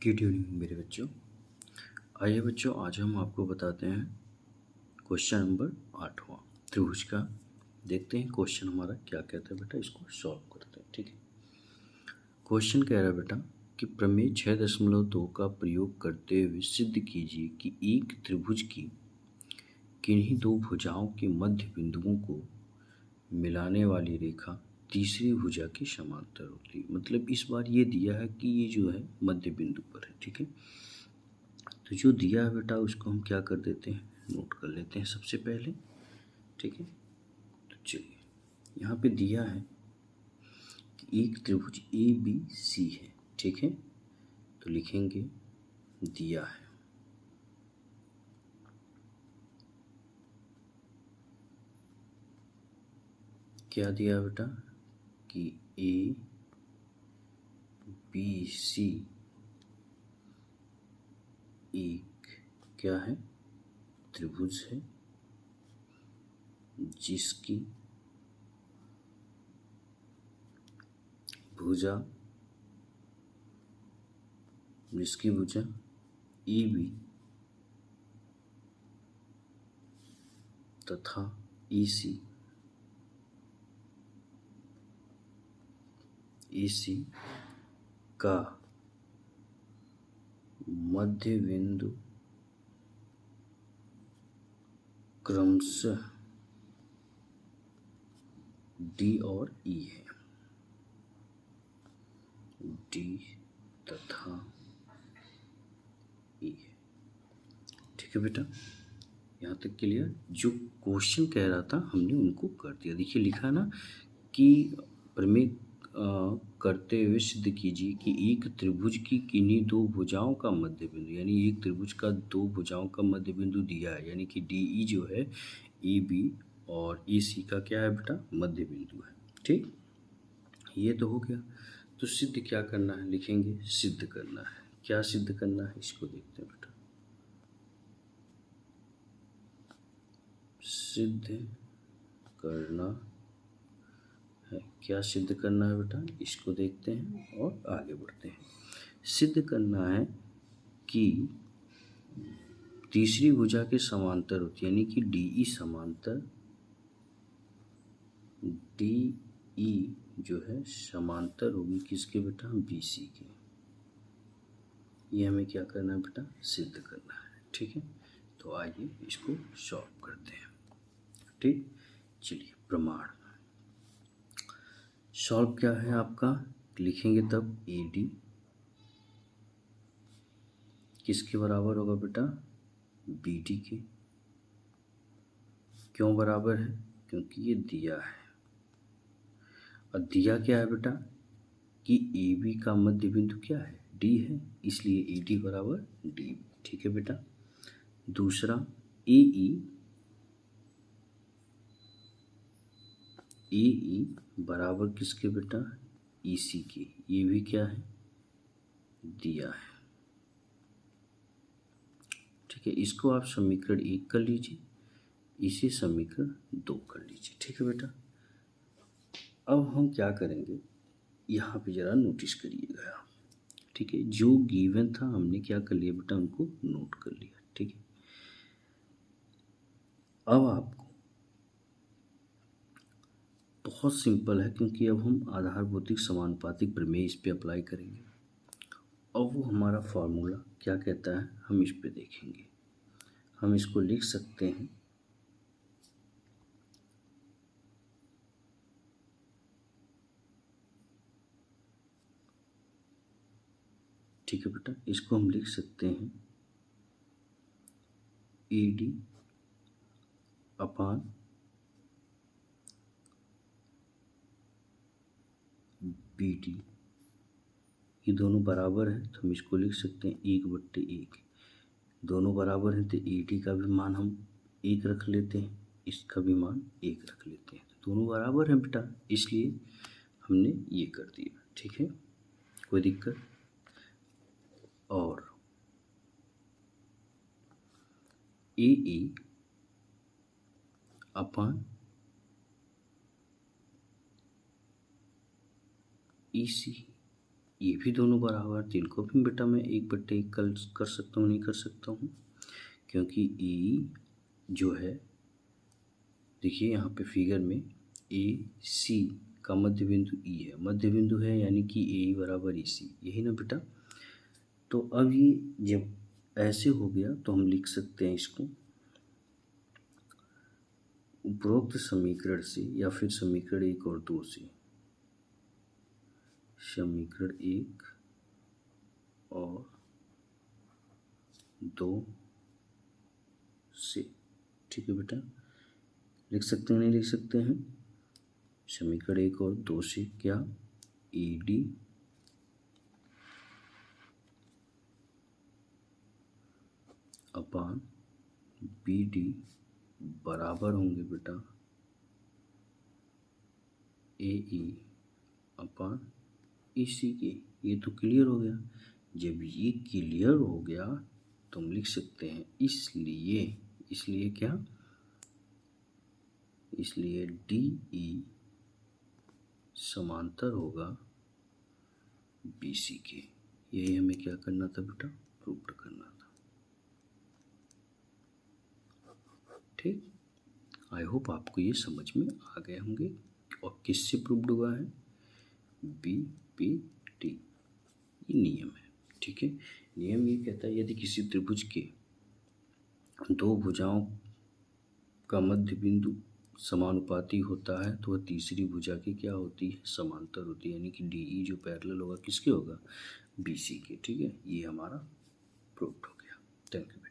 Good evening मेरे बच्चों। आइए बच्चों, आज हम आपको बताते हैं क्वेश्चन नंबर 8वां त्रिभुज का। देखते हैं क्वेश्चन हमारा क्या कहता है बेटा, इसको सॉल्व करते हैं। ठीक है, क्वेश्चन कह रहा है बेटा कि प्रमेय 6.2 का प्रयोग करते हुए सिद्ध कीजिए कि एक त्रिभुज की किन्हीं दो भुजाओं के मध्य बिंदुओं को मिलाने वाली रेखा तीसरी भुजा के समांतर होती है। मतलब इस बार ये दिया है कि ये जो है मध्य बिंदु पर है। ठीक है, तो जो दिया है बेटा उसको हम क्या कर देते हैं, नोट कर लेते हैं सबसे पहले। ठीक है, तो चलिए यहाँ पे दिया है कि एक त्रिभुज ए बी सी है। ठीक है, तो लिखेंगे दिया है, क्या दिया बेटा कि ए बी सी एक क्या है, त्रिभुज है जिसकी भुजा ए बी तथा ए सी का मध्य बिंदु क्रमशः डी और ई है। डी तथा ई है। ठीक है बेटा, यहाँ तक क्लियर। जो क्वेश्चन कह रहा था हमने उनको कर दिया। देखिए लिखा ना कि प्रमेय करते हुए सिद्ध कीजिए कि एक त्रिभुज की किन्हीं दो भुजाओं का मध्य बिंदु, यानी एक त्रिभुज का दो भुजाओं का मध्य बिंदु दिया है, यानी कि डी ई जो है ए बी और ए सी का क्या है बेटा, मध्य बिंदु है। ठीक, ये तो हो गया। तो सिद्ध क्या करना है, लिखेंगे सिद्ध करना है। क्या सिद्ध करना है इसको देखते हैं बेटा। सिद्ध करना है, क्या सिद्ध करना है बेटा, इसको देखते हैं और आगे बढ़ते हैं। सिद्ध करना है कि तीसरी भुजा के समांतर होती है, यानी कि डी ई समांतर डी ई जो है समांतर होगी किसके बेटा, बी सी के। ये हमें क्या करना है बेटा, सिद्ध करना है। ठीक है, तो आइए इसको सॉल्व करते हैं। ठीक, चलिए प्रमाण सॉल्व क्या है आपका, लिखेंगे तब ए डी किसके बराबर होगा बेटा, बी डी के। क्यों बराबर है, क्योंकि ये दिया है। और दिया क्या है बेटा कि ए बी का मध्य बिंदु क्या है, डी है, इसलिए ए डी बराबर डी। ठीक है बेटा, दूसरा ए ई बराबर किसके बेटा, ई सी के। ये भी क्या है, दिया है। ठीक है, इसको आप समीकरण 1 कर लीजिए, इसे समीकरण 2 कर लीजिए। ठीक है बेटा, अब हम क्या करेंगे, यहाँ पे ज़रा नोटिस करिएगा। ठीक है, जो गिवन था हमने क्या कर लिया बेटा, उनको नोट कर लिया। ठीक है, अब आपको बहुत सिंपल है, क्योंकि अब हम आधारभौतिक समानुपातिक प्रमेय इस पे अप्लाई करेंगे। अब वो हमारा फॉर्मूला क्या कहता है हम इस पे देखेंगे। हम इसको लिख सकते हैं ठीक है बेटा, इसको हम लिख सकते हैं A D upon B D. ये दोनों बराबर है तो हम इसको लिख सकते हैं 1/1। दोनों बराबर हैं तो ए डी का भी मान हम 1 रख लेते हैं, इसका भी मान 1 रख लेते हैं। तो दोनों बराबर हैं बेटा, इसलिए हमने ये कर दिया। ठीक है, कोई दिक्कत। और ए अपान ई सी ये भी दोनों बराबर, तो इनको भी बेटा मैं 1/1 कर सकता हूँ, नहीं कर सकता हूँ, क्योंकि ई जो है, देखिए यहाँ पे फिगर में ए सी का मध्य बिंदु ई है, मध्य बिंदु है यानी कि ए बराबर ई सी, यही ना बेटा। तो अब ये जब ऐसे हो गया तो हम लिख सकते हैं इसको उपरोक्त समीकरण से, या फिर समीकरण 1 और 2 से, समीकरण 1 और 2 से, ठीक है बेटा। लिख सकते हैं, नहीं लिख सकते हैं? समीकरण 1 और 2 से क्या, A D upon B D बराबर होंगे बेटा ए ई अपान ई सी के। ये तो क्लियर हो गया। जब ये क्लियर हो गया तो हम लिख सकते हैं इसलिए क्या, इसलिए डी ई समांतर होगा बी सी के। यही हमें क्या करना था बेटा, प्रूव करना था। ठीक, आई होप आपको ये समझ में आ गए होंगे। और किससे प्रूव्ड हुआ है, बी पी टी, ये नियम है। ठीक है, नियम ये कहता है यदि किसी त्रिभुज के दो भुजाओं का मध्य बिंदु समानुपाती होता है तो वह तीसरी भुजा की क्या होती है, समांतर होती है, यानी कि डी ई जो पैरेलल होगा किसके होगा, बी सी के। ठीक है, ये हमारा प्रूव्ड हो गया। Thank you.